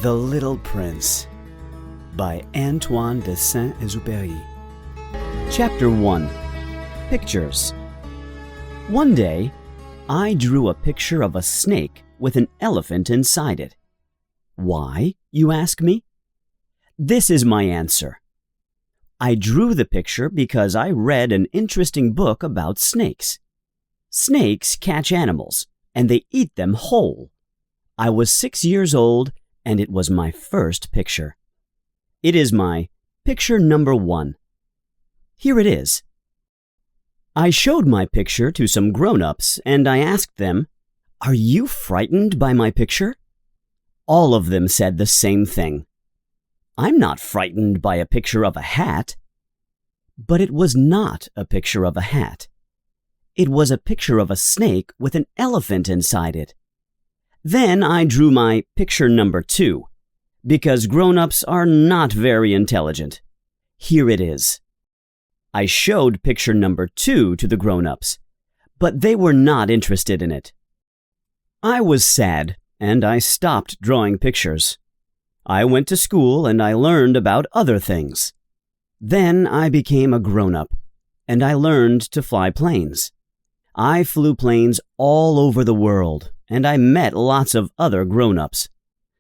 The Little Prince by Antoine de Saint-Exupéry. Chapter 1. Pictures. One day, I drew a picture of a snake with an elephant inside it. Why, you ask me? This is my answer. I drew the picture because I read an interesting book about snakes. Snakes catch animals, and they eat them whole. I was 6 years old, and it was my first picture. It is my picture number 1. Here it is. I showed my picture to some grown-ups, and I asked them, "Are you frightened by my picture?" All of them said the same thing. I'm not frightened by a picture of a hat. But it was not a picture of a hat. It was a picture of a snake with an elephant inside it. Then I drew my picture number 2, because grown-ups are not very intelligent. Here it is. I showed picture number 2 to the grown-ups, but they were not interested in it. I was sad, and I stopped drawing pictures. I went to school and I learned about other things. Then I became a grown-up, and I learned to fly planes. I flew planes all over the world, and I met lots of other grown-ups.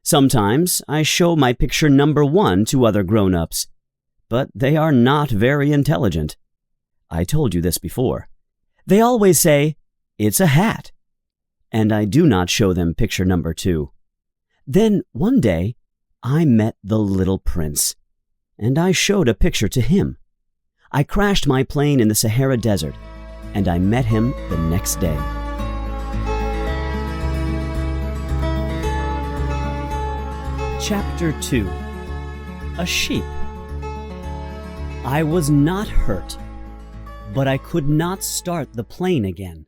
Sometimes I show my picture number 1 to other grown-ups, but they are not very intelligent. I told you this before. They always say, "It's a hat," and I do not show them picture number 2. Then one day, I met the little prince, and I showed a picture to him. I crashed my plane in the Sahara Desert, and I met him the next day. Chapter 2. A Sheep. I was not hurt, but I could not start the plane again.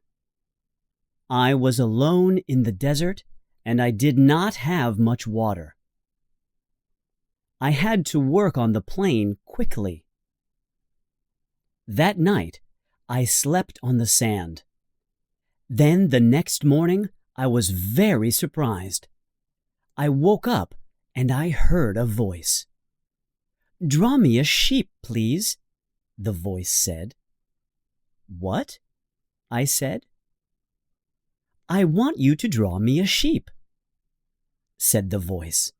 I was alone in the desert, and I did not have much water. I had to work on the plane quickly. That night, I slept on the sand. Then the next morning, I was very surprised. I woke up and I heard a voice. "Draw me a sheep, please," the voice said. "What?" I said. "I want you to draw me a sheep," said the voice.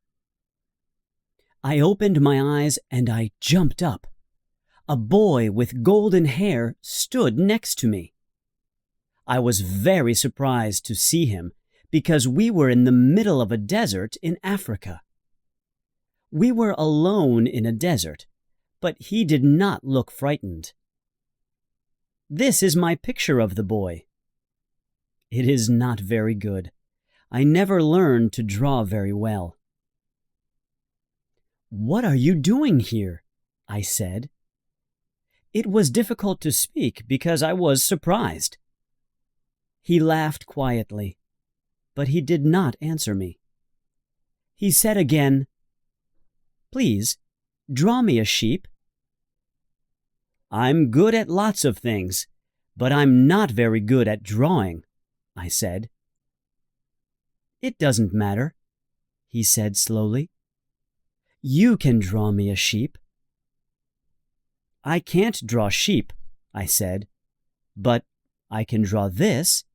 I opened my eyes and I jumped up. A boy with golden hair stood next to me. I was very surprised to see him because we were in the middle of a desert in Africa. We were alone in a desert, but he did not look frightened. This is my picture of the boy. It is not very good. I never learned to draw very well. "What are you doing here?" I said. It was difficult to speak because I was surprised. He laughed quietly, but he did not answer me. He said again, "Please, draw me a sheep." "I'm good at lots of things, but I'm not very good at drawing," I said. "It doesn't matter," he said slowly. "You can draw me a sheep." "I can't draw sheep," I said, "but I can draw this."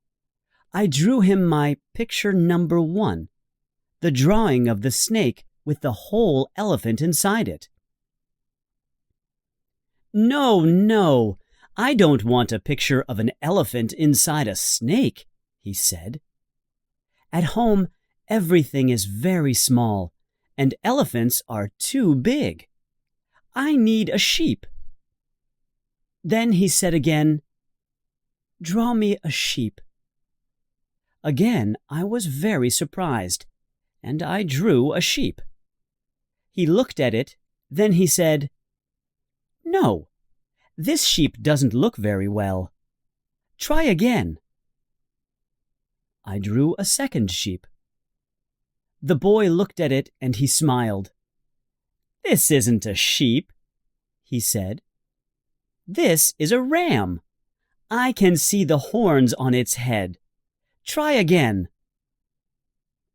I drew him my picture number 1, the drawing of the snake with the whole elephant inside it. "No, no, I don't want a picture of an elephant inside a snake," he said. "At home, everything is very small, and elephants are too big. I need a sheep." Then he said again, "Draw me a sheep." Again, I was very surprised, and I drew a sheep. He looked at it, then he said, "No, this sheep doesn't look very well. Try again." I drew a second sheep. The boy looked at it and he smiled. "This isn't a sheep," he said. "This is a ram. I can see the horns on its head. Try again."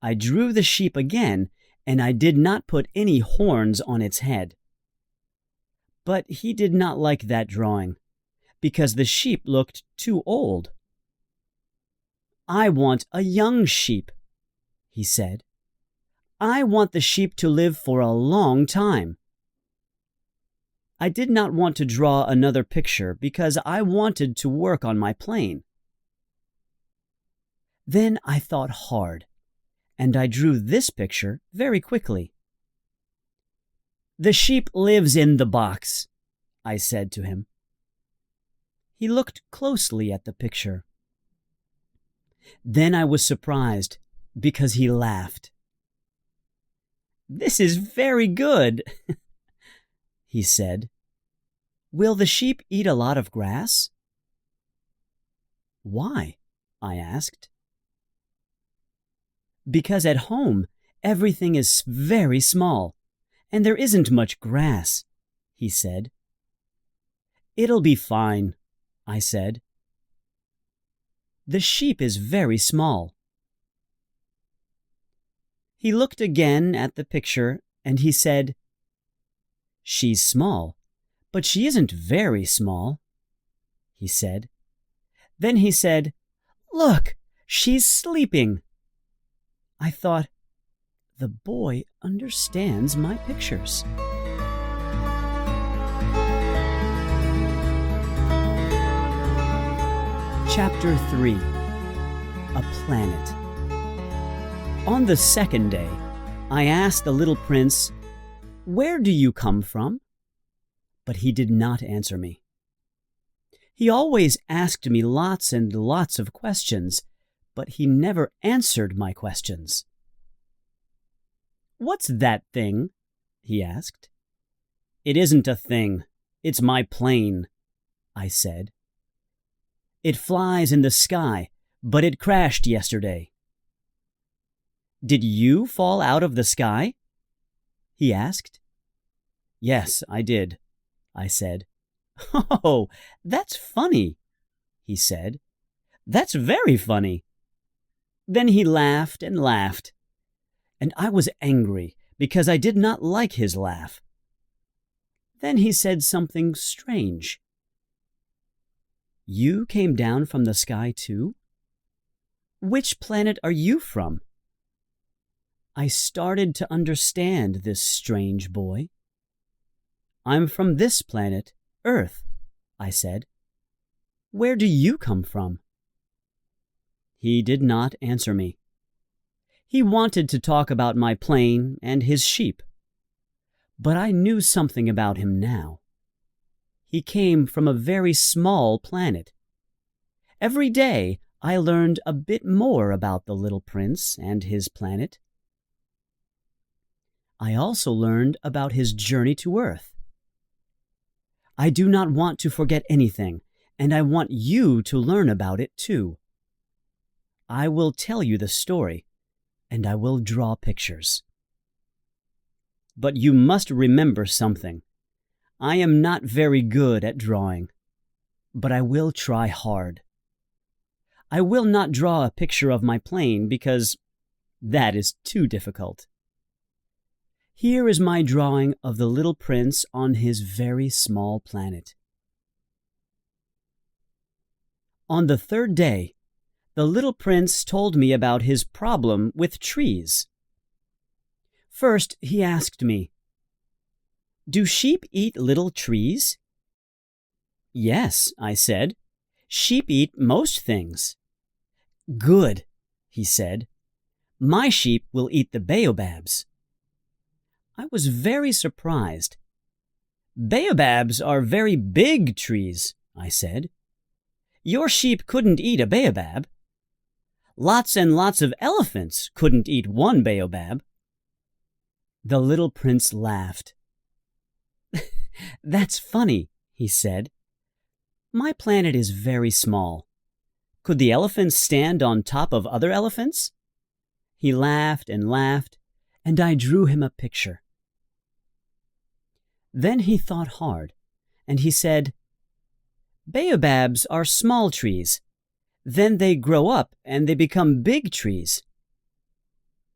I drew the sheep again, and I did not put any horns on its head. But he did not like that drawing, because the sheep looked too old. "I want a young sheep," he said. "I want the sheep to live for a long time." I did not want to draw another picture because I wanted to work on my plane. Then I thought hard, and I drew this picture very quickly. "The sheep lives in the box," I said to him. He looked closely at the picture. Then I was surprised because he laughed. "This is very good," he said. "Will the sheep eat a lot of grass?" "Why?" I asked. "Because at home everything is very small, and there isn't much grass," he said. "It'll be fine," I said. "The sheep is very small." He looked again at the picture and he said, "She's small, but she isn't very small," he said. Then he said, "Look, she's sleeping." I thought, the boy understands my pictures. Chapter 3. A Planet. On the second day, I asked the little prince, "Where do you come from?" But he did not answer me. He always asked me lots and lots of questions, but he never answered my questions. "What's that thing?" he asked. "It isn't a thing. It's my plane," I said. "It flies in the sky, but it crashed yesterday." "Did you fall out of the sky?" he asked. "Yes, I did," I said. "Oh, that's funny," he said. "That's very funny." Then he laughed and laughed, and I was angry because I did not like his laugh. Then he said something strange. "You came down from the sky too? Which planet are you from?" I started to understand this strange boy. "I'm from this planet, Earth," I said. "Where do you come from?" He did not answer me. He wanted to talk about my plane and his sheep. But I knew something about him now. He came from a very small planet. Every day I learned a bit more about the little prince and his planet. I also learned about his journey to Earth. I do not want to forget anything, and I want you to learn about it too. I will tell you the story, and I will draw pictures. But you must remember something. I am not very good at drawing, but I will try hard. I will not draw a picture of my plane because that is too difficult. Here is my drawing of the little prince on his very small planet. On the third day, the little prince told me about his problem with trees. First, he asked me, "Do sheep eat little trees?" "Yes," I said. "Sheep eat most things." "Good," he said. "My sheep will eat the baobabs." I was very surprised. "Baobabs are very big trees," I said. "Your sheep couldn't eat a baobab. Lots and lots of elephants couldn't eat one baobab." The little prince laughed. "That's funny," he said. "My planet is very small. Could the elephants stand on top of other elephants?" He laughed, and I drew him a picture. Then he thought hard, and he said, "Baobabs are small trees. Then they grow up and they become big trees."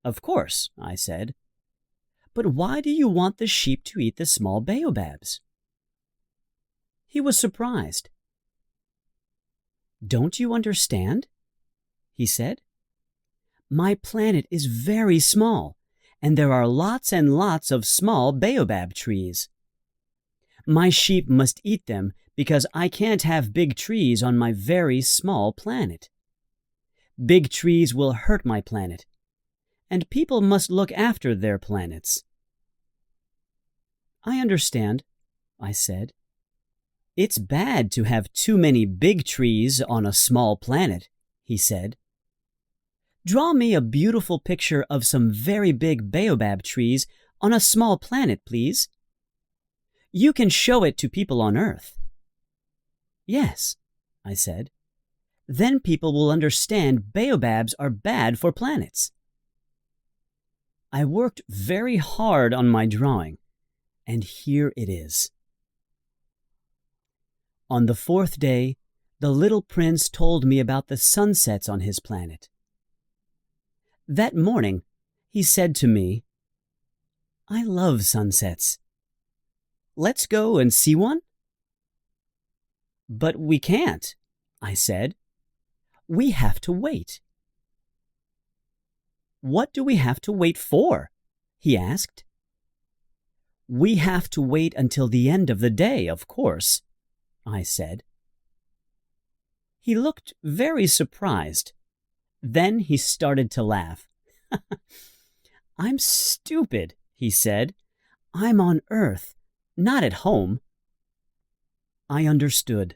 "Of course," I said. But why do you want the sheep to eat the small baobabs? He was surprised. Don't you understand? He said. My planet is very small, and there are lots and lots of small baobab trees. My sheep must eat them because I can't have big trees on my very small planet. Big trees will hurt my planet, and people must look after their planets. I understand, I said. It's bad to have too many big trees on a small planet, he said. Draw me a beautiful picture of some very big baobab trees on a small planet, please. You can show it to people on Earth. Yes, I said. Then people will understand baobabs are bad for planets. I worked very hard on my drawing, and here it is. On the fourth day, the little prince told me about the sunsets on his planet. That morning, he said to me, I love sunsets. Let's go and see one? But we can't, I said. We have to wait. What do we have to wait for? He asked. We have to wait until the end of the day, of course, I said. He looked very surprised. Then he started to laugh. I'm stupid, he said. I'm on Earth, not at home. I understood.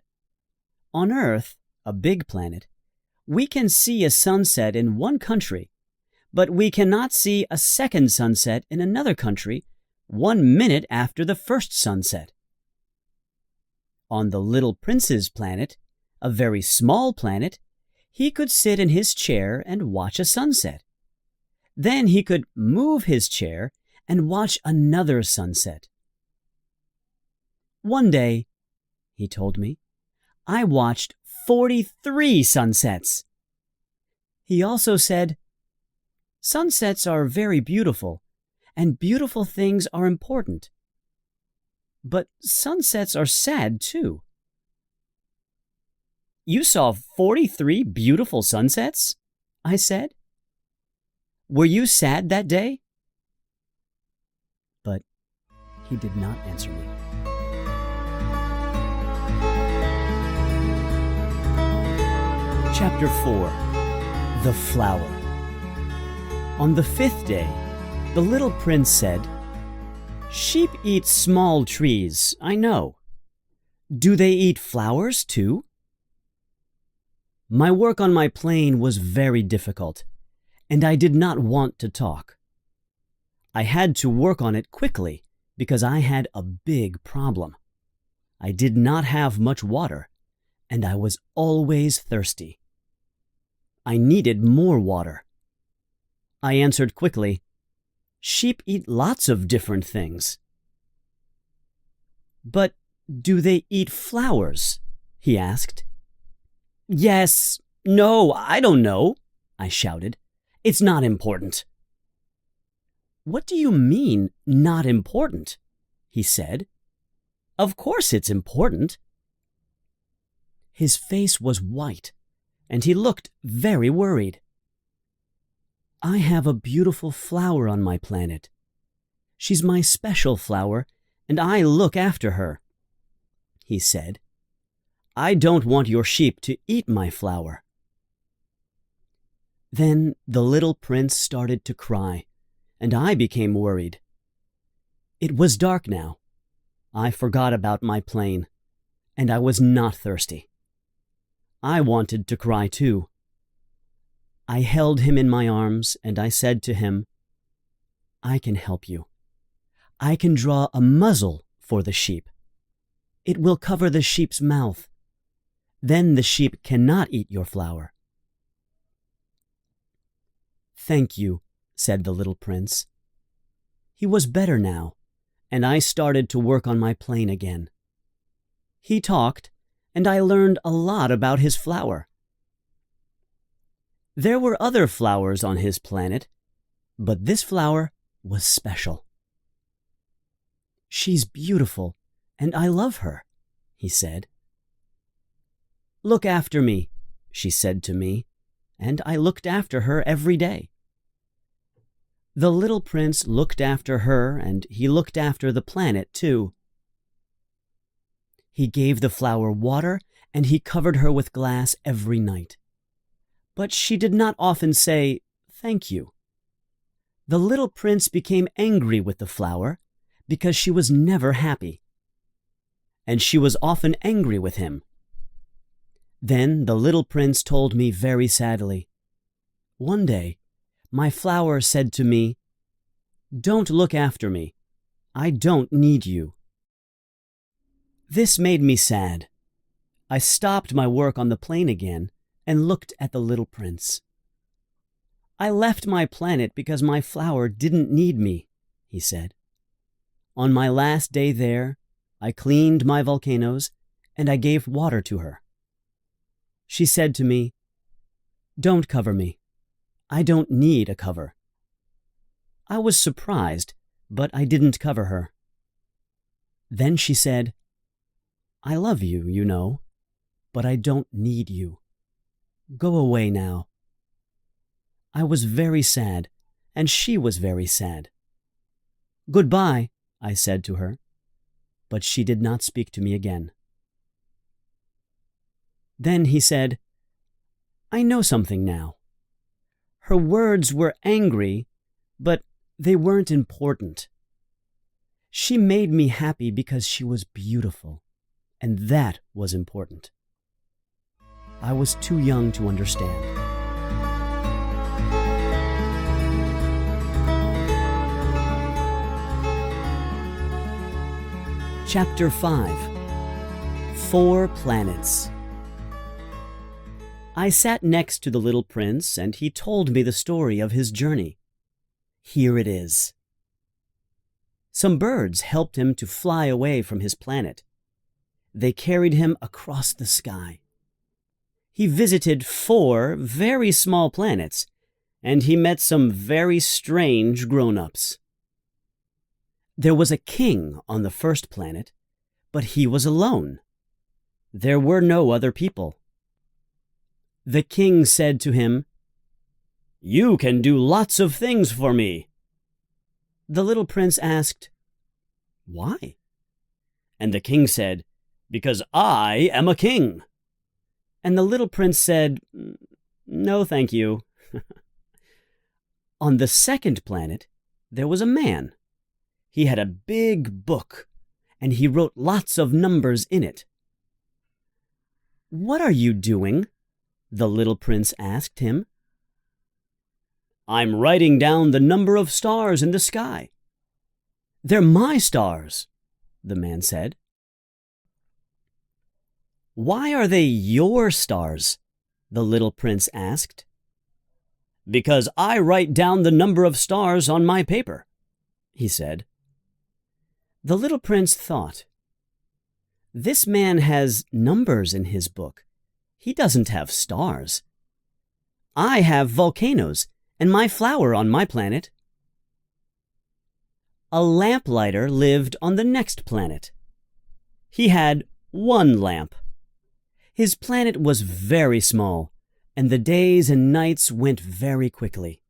On Earth, a big planet, we can see a sunset in one country, but we cannot see a second sunset in another country 1 minute after the first sunset. On the little prince's planet, a very small planet, he could sit in his chair and watch a sunset. Then he could move his chair and watch another sunset. One day, he told me, I watched 43 sunsets. He also said, sunsets are very beautiful, and beautiful things are important. But sunsets are sad, too. You saw 43 beautiful sunsets? I said. Were you sad that day? But he did not answer me. Chapter 4. The Flower. On the 5th day, the little prince said, Sheep eat small trees, I know. Do they eat flowers too? My work on my plane was very difficult, and I did not want to talk. I had to work on it quickly because I had a big problem. I did not have much water, and I was always thirsty. I needed more water. I answered quickly, Sheep eat lots of different things. But do they eat flowers? He asked. Yes, no, I don't know, I shouted. It's not important. What do you mean, not important? He said. Of course it's important. His face was white, and he looked very worried. I have a beautiful flower on my planet. She's my special flower, and I look after her, he said. I don't want your sheep to eat my flower. Then the little prince started to cry, and I became worried. It was dark now. I forgot about my plane, and I was not thirsty. I wanted to cry too. I held him in my arms, and I said to him, I can help you. I can draw a muzzle for the sheep. It will cover the sheep's mouth. Then the sheep cannot eat your flower. Thank you, said the little prince. He was better now, and I started to work on my plane again. He talked, and I learned a lot about his flower. There were other flowers on his planet, but this flower was special. "She's beautiful, and I love her," he said. "Look after me," she said to me, and I looked after her every day. The little prince looked after her, and he looked after the planet too. He gave the flower water, and he covered her with glass every night. But she did not often say, "Thank you." The little prince became angry with the flower because she was never happy. And she was often angry with him. Then the little prince told me very sadly, "One day, my flower said to me, 'Don't look after me. I don't need you.'" This made me sad. I stopped my work on the plane again and looked at the little prince. "I left my planet because my flower didn't need me," he said. "On my last day there, I cleaned my volcanoes and I gave water to her. She said to me, 'Don't cover me. I don't need a cover.' I was surprised, but I didn't cover her. Then she said, 'I love you, you know, but I don't need you. Go away now.' I was very sad, and she was very sad. 'Goodbye,' I said to her, but she did not speak to me again. Then he said, 'I know something now. Her words were angry, but they weren't important. She made me happy because she was beautiful, and that was important.' I was too young to understand. Chapter 5. 4 Planets. I sat next to the little prince, and he told me the story of his journey. Here it is. Some birds helped him to fly away from his planet. They carried him across the sky. He visited 4 very small planets, and he met some very strange grown-ups. There was a king on the first planet, but he was alone. There were no other people. The king said to him, "You can do lots of things for me." The little prince asked, "Why?" And the king said, "Because I am a king." And the little prince said, "No, thank you." On the second planet, there was a man. He had a big book, and he wrote lots of numbers in it. "What are you doing?" the little prince asked him. "I'm writing down the number of stars in the sky." "They're my stars," the man said. "Why are they your stars?" the little prince asked. "Because I write down the number of stars on my paper," he said. The little prince thought, "This man has numbers in his book. He doesn't have stars. I have volcanoes and my flower on my planet." A lamplighter lived on the next planet. He had 1 lamp. His planet was very small, and the days and nights went very quickly.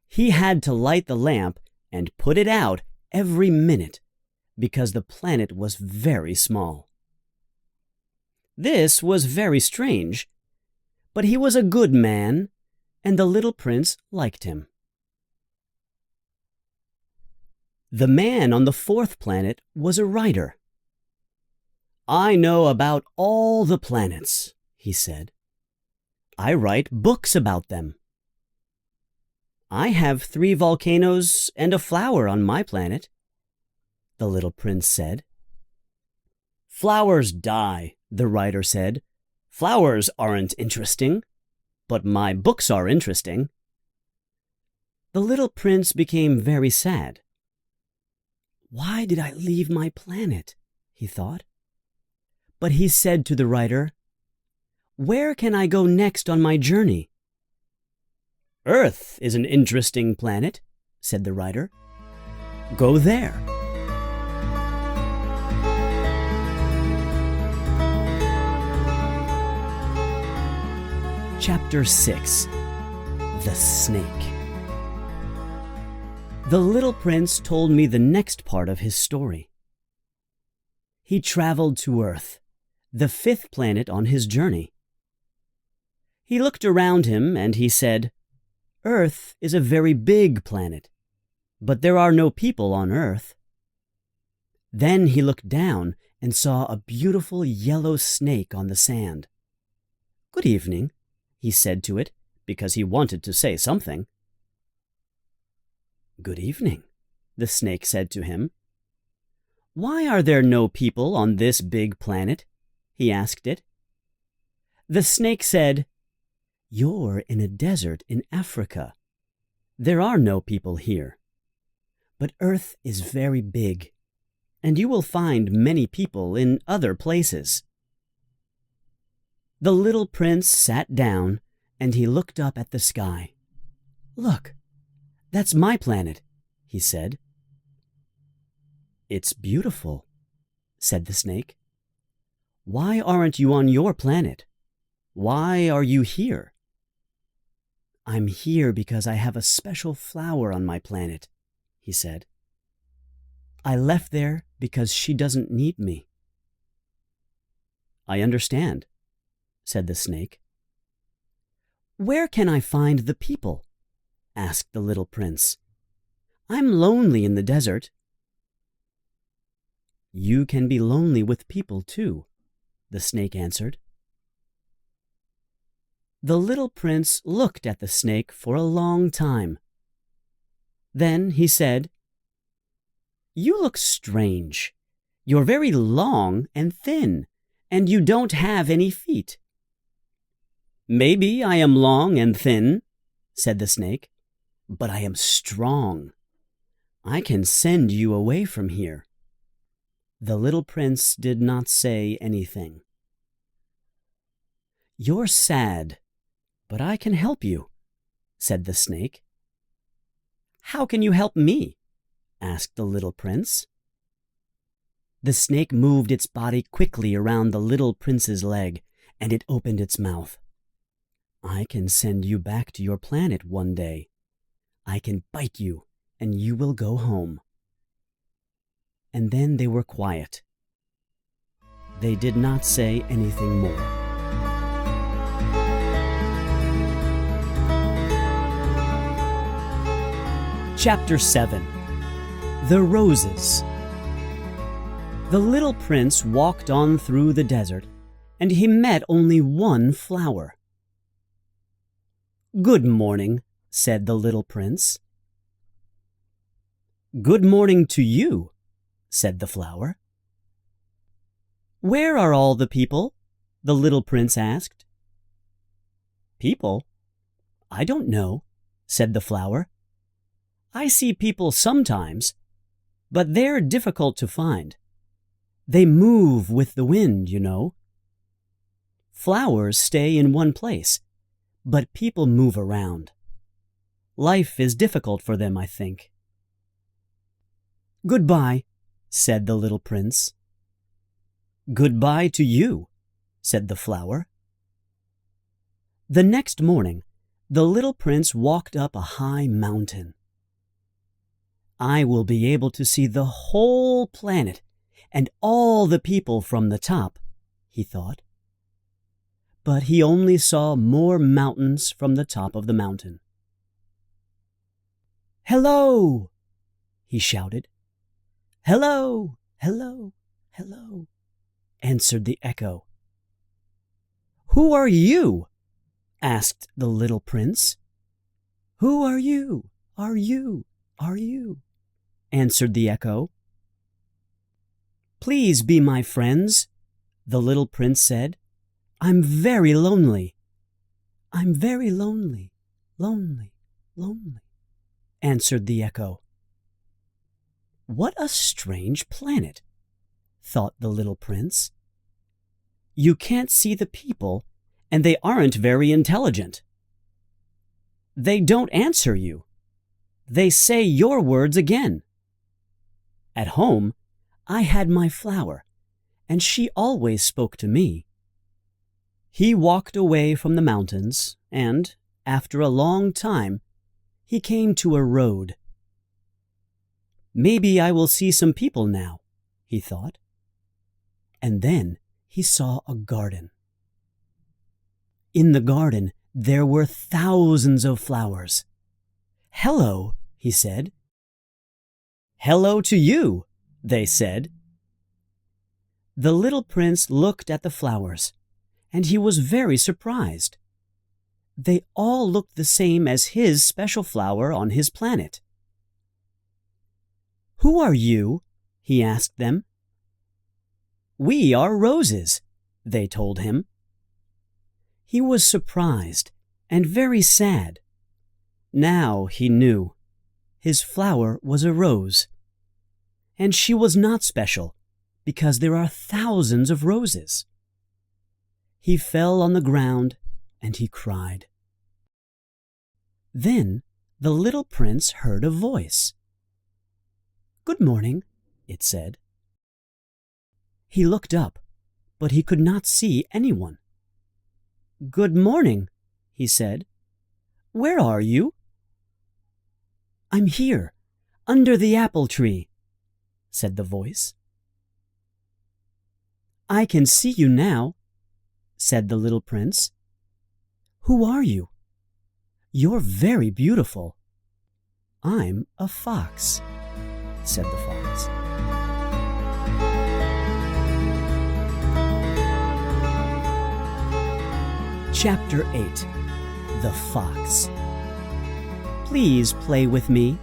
He had to light the lamp and put it out every minute because the planet was very small. This was very strange, but he was a good man, and the little prince liked him. The man on the 4th planet was a writer. "I know about all the planets," he said. "I write books about them." "I have 3 volcanoes and a flower on my planet," the little prince said. "Flowers die," the writer said. "Flowers aren't interesting, but my books are interesting." The little prince became very sad. "Why did I leave my planet?" he thought. But he said to the writer, "Where can I go next on my journey?" "Earth is an interesting planet," said the writer. "Go there." Chapter 6. The Snake. The little prince told me the next part of his story. He traveled to Earth, the 5th planet on his journey. He looked around him and he said, "Earth is a very big planet, but there are no people on Earth." Then he looked down and saw a beautiful yellow snake on the sand. "Good evening," he said to it, because he wanted to say something. "Good evening," the snake said to him. "Why are there no people on this big planet?" he asked it. The snake said, "You're in a desert in Africa. There are no people here. But Earth is very big, and you will find many people in other places." The little prince sat down and he looked up at the sky. "Look, that's my planet," he said. "It's beautiful," said the snake. "Why aren't you on your planet? Why are you here?" "I'm here because I have a special flower on my planet," he said. "I left there because she doesn't need me." "I understand," said the snake. "Where can I find the people?" asked the little prince. "I'm lonely in the desert." "You can be lonely with people too," the snake answered. The little prince looked at the snake for a long time. Then he said, "You look strange. You're very long and thin, and you don't have any feet." "Maybe I am long and thin," said the snake, "but I am strong. I can send you away from here." The little prince did not say anything. "You're sad, but I can help you," said the snake. "How can you help me?" asked the little prince. The snake moved its body quickly around the little prince's leg, and it opened its mouth. "I can send you back to your planet one day. I can bite you, and you will go home." And then they were quiet. They did not say anything more. Chapter 7. The Roses. The little prince walked on through the desert, and he met only one flower. "Good morning," said the little prince. "Good morning to you," said the flower. "Where are all the people?" the little prince asked. "People? I don't know," said the flower. "I see people sometimes, but they're difficult to find. They move with the wind, you know. Flowers stay in one place, but people move around. Life is difficult for them, I think." "Goodbye," said the little prince. "Goodbye to you," said the flower. The next morning, the little prince walked up a high mountain. "I will be able to see the whole planet and all the people from the top," he thought. But he only saw more mountains from the top of the mountain. "Hello!" he shouted. "Hello! Hello! Hello!" answered the echo. "Who are you?" asked the little prince. "Who are you? Are you? Are you?" answered the echo. "Please be my friends," the little prince said. "I'm very lonely." "I'm very lonely, lonely, lonely," answered the echo. "What a strange planet," thought the little prince. "You can't see the people, and they aren't very intelligent. They don't answer you. They say your words again. At home, I had my flower, and she always spoke to me. He walked away from the mountains, and, after a long time, he came to a road. "Maybe I will see some people now," he thought. And then he saw a garden. In the garden there were thousands of flowers. "Hello," he said. "Hello to you," they said. The little prince looked at the flowers, and he was very surprised. They all looked the same as his special flower on his planet. "Who are you?" he asked them. "We are roses," they told him. He was surprised and very sad. Now he knew. His flower was a rose. And she was not special, because there are thousands of roses. He fell on the ground and he cried. Then the little prince heard a voice. "Good morning," it said. He looked up, but he could not see anyone. "Good morning," he said. "Where are you?" "I'm here, under the apple tree," said the voice. "I can see you now," said the little prince. "Who are you? You're very beautiful." "I'm a fox," said the fox. Chapter 8. The Fox. "Please play with me,"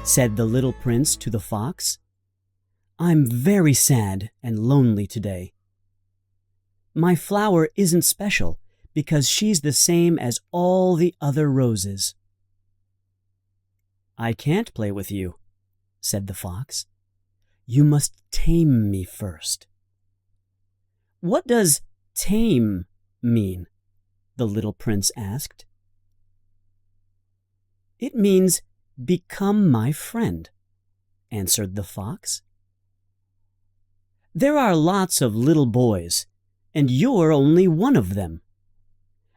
said the little prince to the fox. "I'm very sad and lonely today. My flower isn't special because she's the same as all the other roses." "I can't play with you," said the fox. "You must tame me first." "What does tame mean?" the little prince asked. "It means become my friend," answered the fox. "There are lots of little boys, and you're only one of them.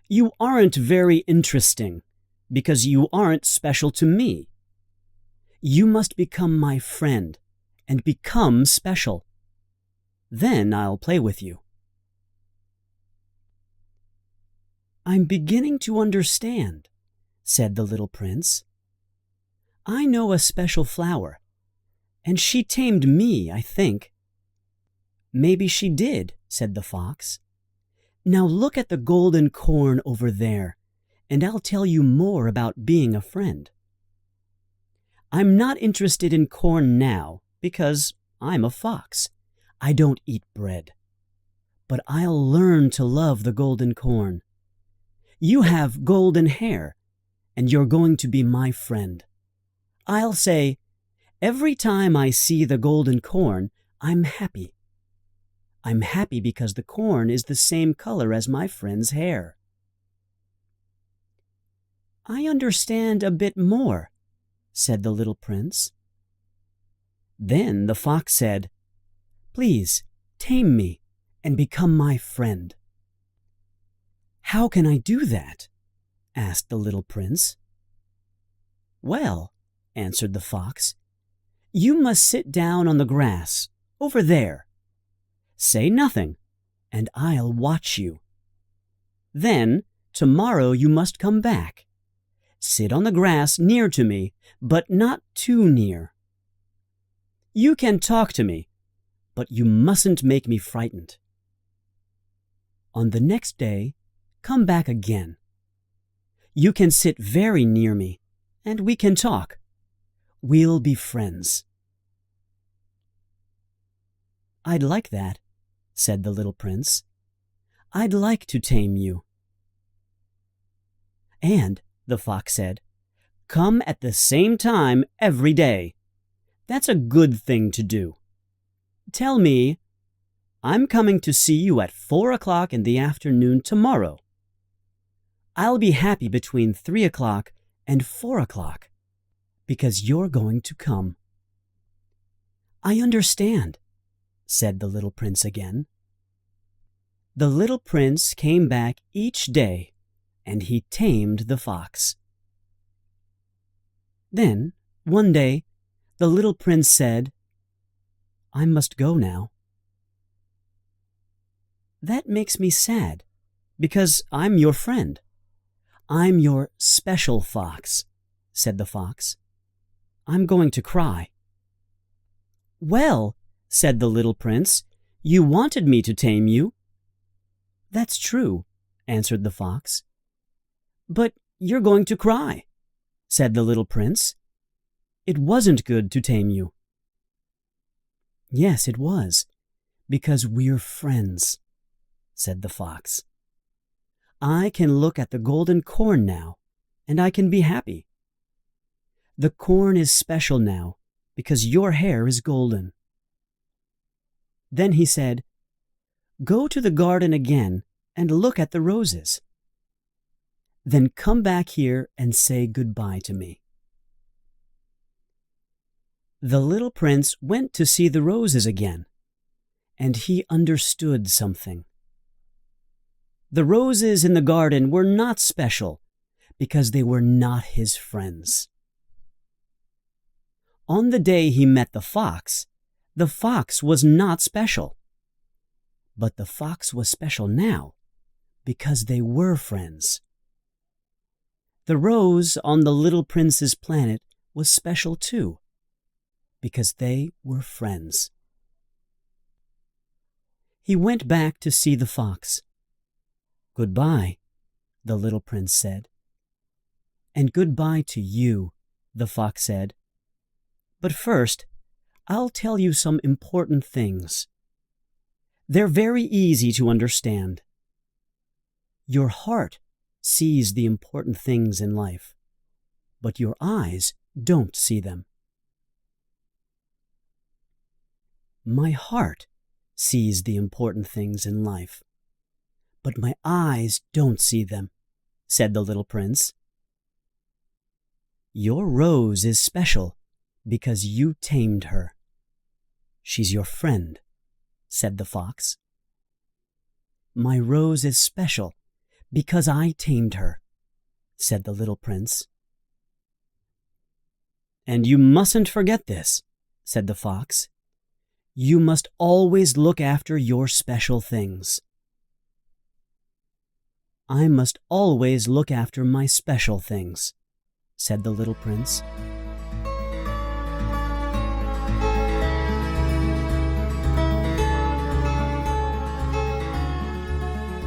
You aren't very interesting, because you aren't special to me. You must become my friend and become special. Then I'll play with you." "I'm beginning to understand," said the little prince. "I know a special flower, and she tamed me, I think." "Maybe she did," said the fox. "Now look at the golden corn over there, and I'll tell you more about being a friend. I'm not interested in corn now because I'm a fox. I don't eat bread. But I'll learn to love the golden corn. You have golden hair, and you're going to be my friend. I'll say, every time I see the golden corn, I'm happy. I'm happy because the corn is the same color as my friend's hair." "I understand a bit more," said the little prince. Then the fox said, "Please tame me and become my friend." "How can I do that?" asked the little prince. "Well," answered the fox, "you must sit down on the grass, over there. Say nothing, and I'll watch you. Then, tomorrow you must come back. Sit on the grass near to me, but not too near. You can talk to me, but you mustn't make me frightened. On the next day, come back again. You can sit very near me, and we can talk. We'll be friends." "I'd like that," said the little prince. "I'd like to tame you." "And," the fox said, "come at the same time every day. That's a good thing to do. Tell me, 'I'm coming to see you at 4 o'clock in the afternoon tomorrow.' I'll be happy between 3 o'clock and 4 o'clock, because you're going to come." "I understand," said the little prince again. The little prince came back each day, and he tamed the fox. Then, one day, the little prince said, "I must go now." "That makes me sad, because I'm your friend. I'm your special fox," said the fox. "I'm going to cry." "Well," said the little prince, "you wanted me to tame you." "That's true," answered the fox. "But you're going to cry," said the little prince. "It wasn't good to tame you." "Yes, it was, because we're friends," said the fox. "I can look at the golden corn now, and I can be happy. The corn is special now, because your hair is golden." Then he said, "Go to the garden again and look at the roses. Then come back here and say goodbye to me." The little prince went to see the roses again, and he understood something. The roses in the garden were not special because they were not his friends. On the day he met the fox was not special. But the fox was special now because they were friends. The rose on the little prince's planet was special too, because they were friends. He went back to see the fox. "Goodbye," the little prince said. "And goodbye to you," the fox said. "But first, I'll tell you some important things. They're very easy to understand. Your heart sees the important things in life, but your eyes don't see them." "My heart sees the important things in life, but my eyes don't see them," said the little prince. "Your rose is special because you tamed her. She's your friend," said the fox. "My rose is special because I tamed her," said the little prince. "And you mustn't forget this," said the fox. "You must always look after your special things." "I must always look after my special things," said the little prince.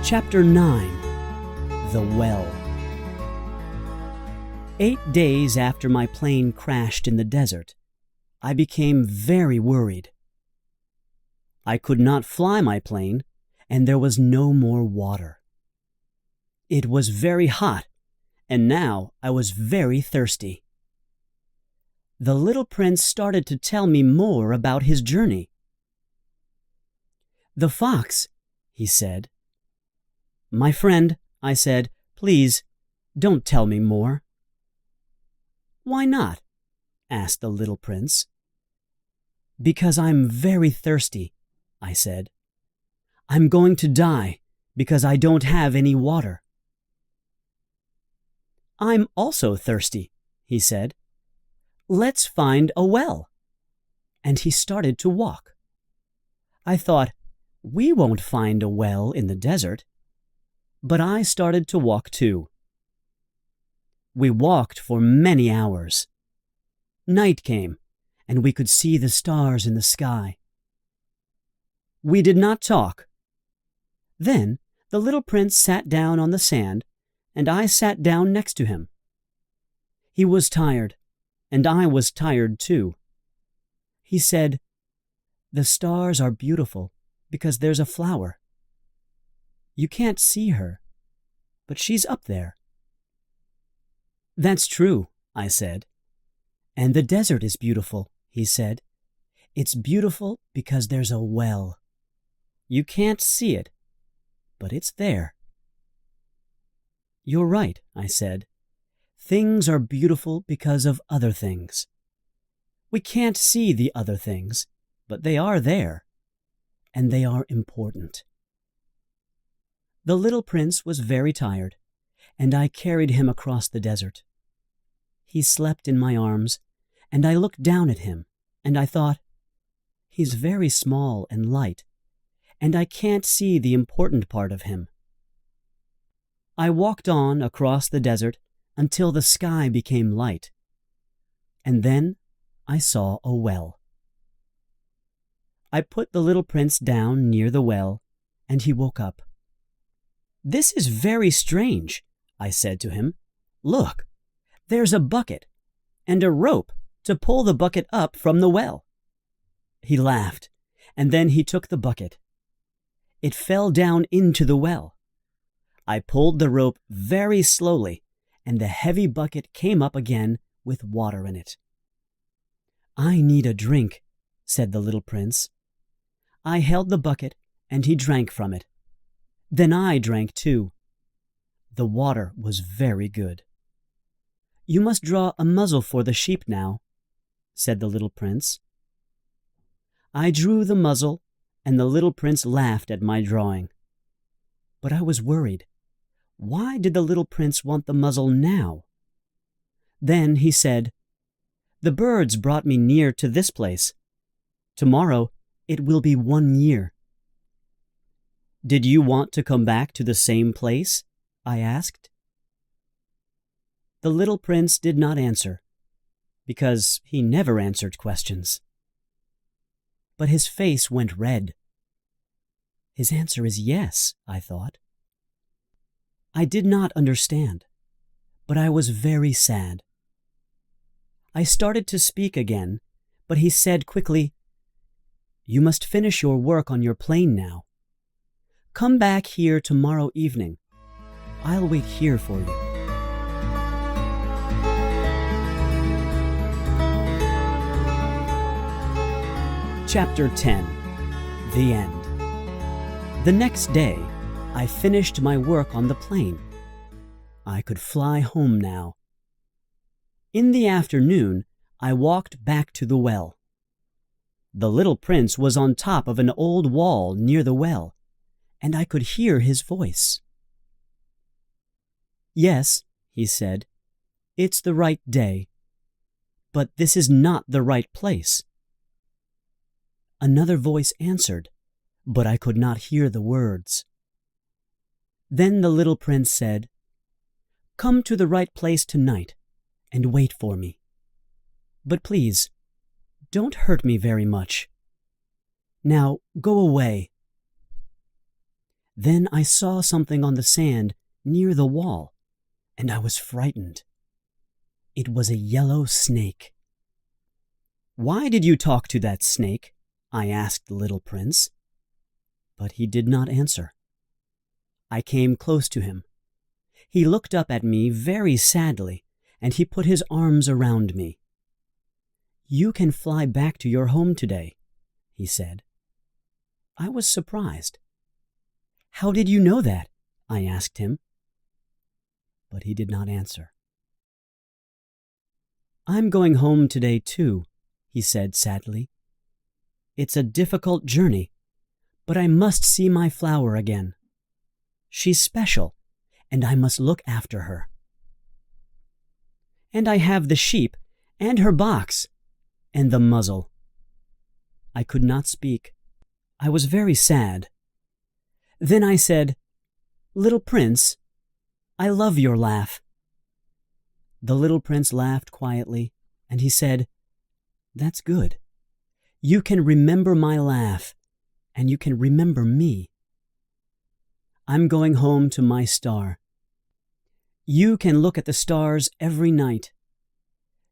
Chapter 9. The Well. 8 days after my plane crashed in the desert, I became very worried. I could not fly my plane, and there was no more water. It was very hot, and now I was very thirsty. The little prince started to tell me more about his journey. "The fox," he said. "My friend," I said, "please, don't tell me more." "Why not?" asked the little prince. "Because I'm very thirsty," I said. "I'm going to die because I don't have any water." "I'm also thirsty," he said. "Let's find a well." And he started to walk. I thought, we won't find a well in the desert. But I started to walk too. We walked for many hours. Night came, and we could see the stars in the sky. We did not talk. Then the little prince sat down on the sand, and I sat down next to him. He was tired, and I was tired too. He said, "The stars are beautiful because there's a flower. You can't see her, but she's up there." "That's true," I said. "And the desert is beautiful," he said. "It's beautiful because there's a well. You can't see it, but it's there." "You're right," I said. "Things are beautiful because of other things. We can't see the other things, but they are there, and they are important." The little prince was very tired, and I carried him across the desert. He slept in my arms, and I looked down at him, and I thought, he's very small and light, and I can't see the important part of him. I walked on across the desert until the sky became light, and then I saw a well. I put the little prince down near the well, and he woke up. "This is very strange," I said to him. "Look, there's a bucket and a rope to pull the bucket up from the well." He laughed, and then he took the bucket. It fell down into the well. I pulled the rope very slowly, and the heavy bucket came up again with water in it. "I need a drink," said the little prince. I held the bucket, and he drank from it. Then I drank too. The water was very good. "You must draw a muzzle for the sheep now," said the little prince. I drew the muzzle, and the little prince laughed at my drawing. But I was worried. Why did the little prince want the muzzle now? Then he said, "The birds brought me near to this place. Tomorrow it will be 1 year." "Did you want to come back to the same place?" I asked. The little prince did not answer, because he never answered questions. But his face went red. His answer is yes, I thought. I did not understand, but I was very sad. I started to speak again, but he said quickly, "You must finish your work on your plane now. Come back here tomorrow evening. I'll wait here for you." Chapter 10. The End. The next day, I finished my work on the plane. I could fly home now. In the afternoon, I walked back to the well. The little prince was on top of an old wall near the well, and I could hear his voice. "Yes," he said, "it's the right day. But this is not the right place." Another voice answered, but I could not hear the words. Then the little prince said, "Come to the right place tonight and wait for me. But please, don't hurt me very much. Now go away." Then I saw something on the sand near the wall, and I was frightened. It was a yellow snake. "Why did you talk to that snake?" I asked the little prince. But he did not answer. I came close to him. He looked up at me very sadly, and he put his arms around me. "You can fly back to your home today," he said. I was surprised. "How did you know that?" I asked him. But he did not answer. "I'm going home today too," he said sadly. "It's a difficult journey, but I must see my flower again. She's special, and I must look after her. And I have the sheep, and her box, and the muzzle." I could not speak. I was very sad. Then I said, "Little prince, I love your laugh." The little prince laughed quietly, and he said, "That's good. You can remember my laugh, and you can remember me. I'm going home to my star. You can look at the stars every night.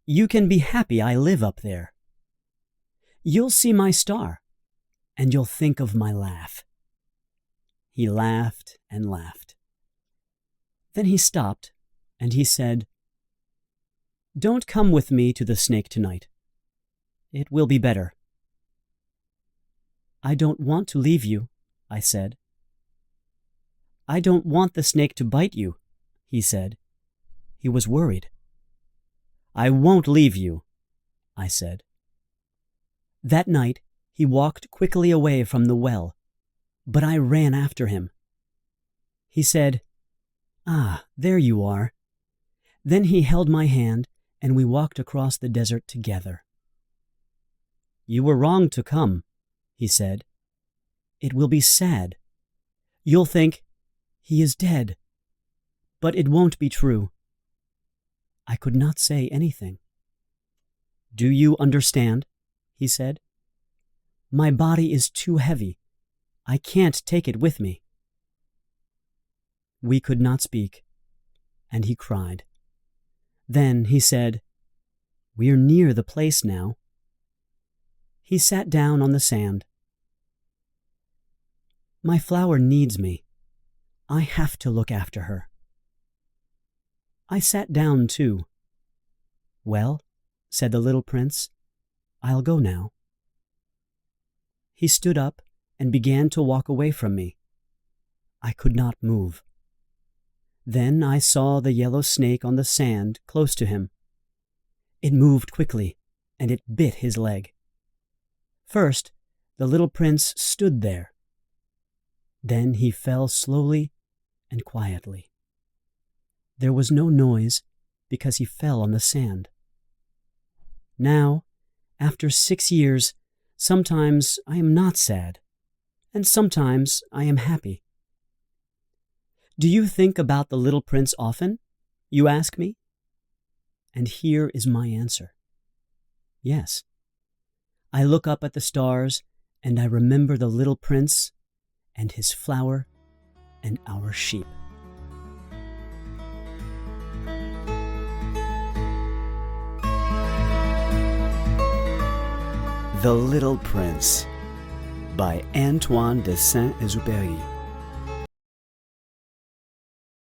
You can be happy I live up there. You'll see my star, and you'll think of my laugh." He laughed and laughed. Then he stopped, and he said, "Don't come with me to the snake tonight. It will be better." "I don't want to leave you," I said. "I don't want the snake to bite you," he said. He was worried. "I won't leave you," I said. That night he walked quickly away from the well, but I ran after him. He said, "Ah, there you are." Then he held my hand, and we walked across the desert together. "You were wrong to come," he said. "It will be sad. You'll think, 'He is dead.' But it won't be true." I could not say anything. "Do you understand?" he said. "My body is too heavy. I can't take it with me." We could not speak, and he cried. Then he said, "We're near the place now." He sat down on the sand. "My flower needs me. I have to look after her." I sat down too. "Well," said the little prince, "I'll go now." He stood up and began to walk away from me. I could not move. Then I saw the yellow snake on the sand close to him. It moved quickly, and it bit his leg. First, the little prince stood there. Then he fell slowly and quietly. There was no noise because he fell on the sand. Now, after 6 years, sometimes I am not sad, and sometimes I am happy. Do you think about the little prince often? You ask me. And here is my answer. Yes. I look up at the stars, and I remember the little prince and his flower and our sheep. The Little Prince by Antoine de Saint-Exupéry.